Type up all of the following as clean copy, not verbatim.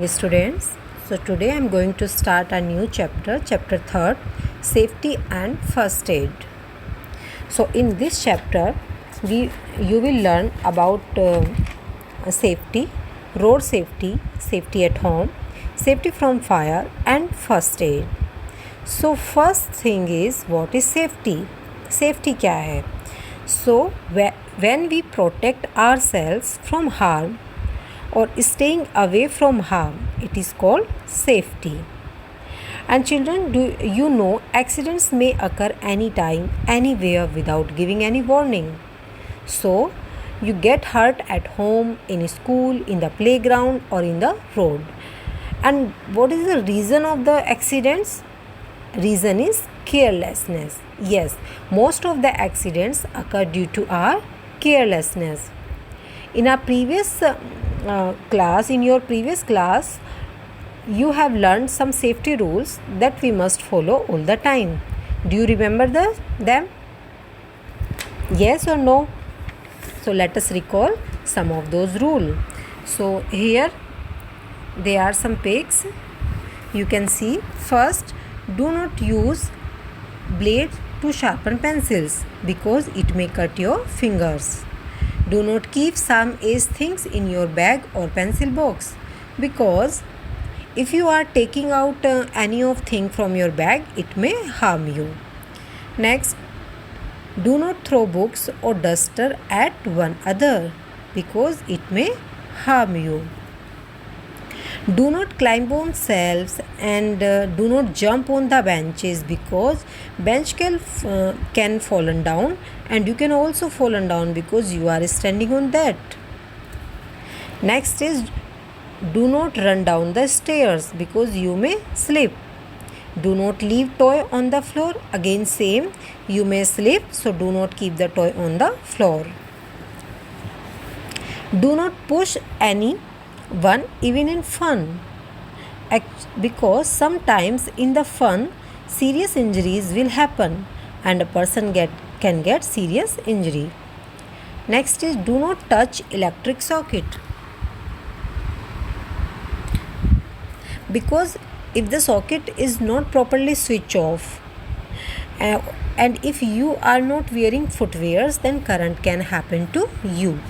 Students, so today I am going to start a new chapter, chapter 3rd, safety and first aid. So in this chapter you will learn about safety, road safety, safety at home, safety from fire and first aid. So first thing is, what is safety? Safety क्या है? So when we protect ourselves from harm or staying away from harm, it is called safety. And children, do you know accidents may occur anytime, anywhere without giving any warning. So you get hurt at home, in school, in the playground or in the road. And what is the reason of the accidents? Reason is carelessness. Yes, most of the accidents occur due to our carelessness. In our previous in your previous class, you have learned some safety rules that we must follow all the time. Do you remember them? Yes or no? So let us recall some of those rules. So here there are some pics. You can see, first, do not use blades to sharpen pencils because it may cut your fingers. Do not keep some age things in your bag or pencil box because if you are taking out any of thing from your bag, it may harm you. Next, do not throw books or duster at one another because it may harm you. Do not climb on shelves and do not jump on the benches because bench can fallen down, and you can also fallen down because you are standing on that. Next is, do not run down the stairs because you may slip. Do not leave toy on the floor. Again same, you may slip, so do not keep the toy on the floor. Do not push anyone even in fun because sometimes in the fun serious injuries will happen and a person can get serious injury. Next is, do not touch electric socket because if the socket is not properly switched off and if you are not wearing footwears, then current can happen to you.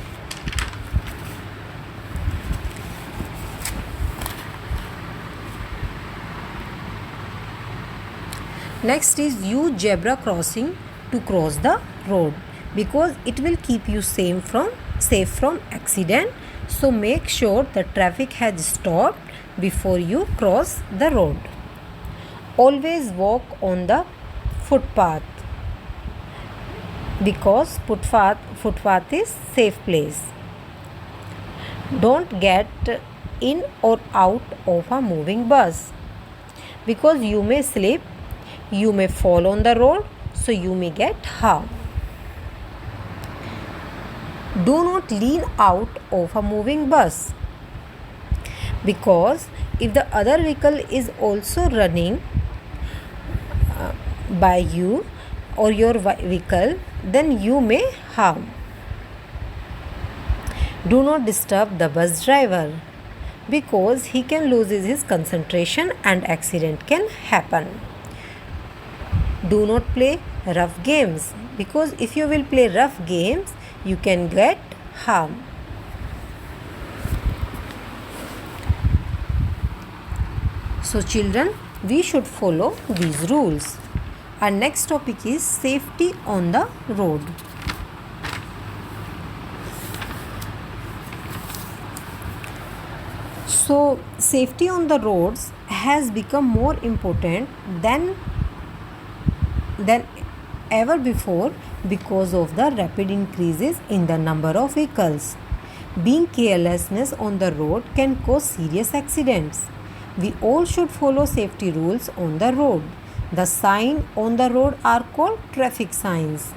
Next is, use zebra crossing to cross the road because it will keep you safe from accident. So make sure the traffic has stopped before you cross the road. Always walk on the footpath because footpath is safe place. Don't get in or out of a moving bus because you may slip, you may fall on the road, so you may get harm. Do not lean out of a moving bus because if the other vehicle is also running by you or your vehicle, then you may harm. Do not disturb the bus driver because he can lose his concentration and accident can happen. Do not play rough games because if you will play rough games, you can get harm. So children, we should follow these rules. Our next topic is safety on the road. So safety on the roads has become more important than ever before because of the rapid increases in the number of vehicles. Being carelessness on the road can cause serious accidents. We all should follow safety rules on the road. The signs on the road are called traffic signs.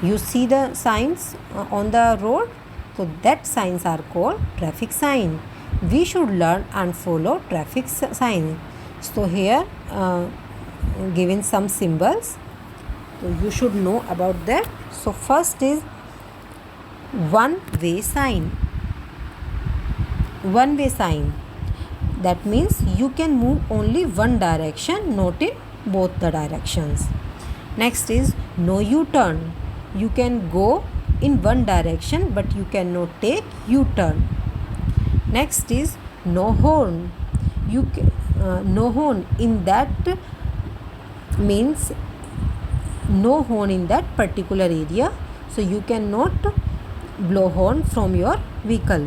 You see the signs on the road, so that signs are called traffic sign. We should learn and follow traffic sign. So here given some symbols, so you should know about that. So first is one way sign. That means you can move only one direction, not in both the directions. Next is no U-turn. You can go in one direction but you cannot take U-turn. Next is no horn. No horn in that means no horn in that particular area, so you cannot blow horn from your vehicle.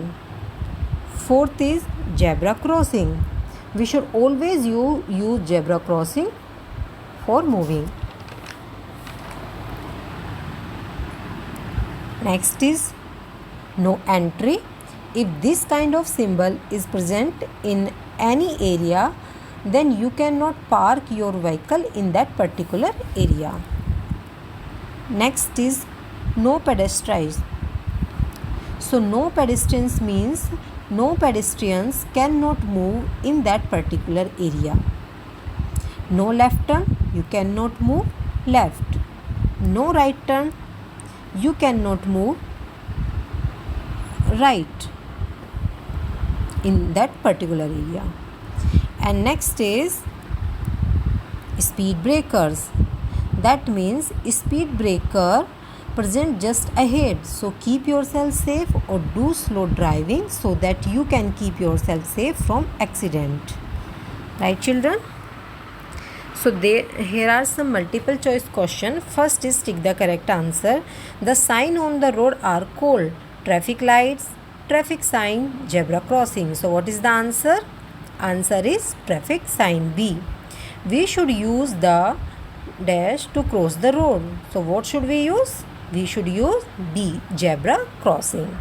Fourth is zebra crossing. We should always use zebra crossing for moving. Next is no entry. If this kind of symbol is present in any area, then you cannot park your vehicle in that particular area. Next is no pedestrians. So no pedestrians means no pedestrians cannot move in that particular area. No left turn, you cannot move left. No right turn, you cannot move right in that particular area. And next is speed breakers. That means speed breaker present just ahead, so keep yourself safe or do slow driving so that you can keep yourself safe from accident. Right, children? So here are some multiple choice questions. First is tick the correct answer. The sign on the road are called traffic lights, traffic sign, zebra crossing. So what is the answer? Answer is traffic sign B. We should use the dash to cross the road. So what should we use? We should use B, zebra crossing.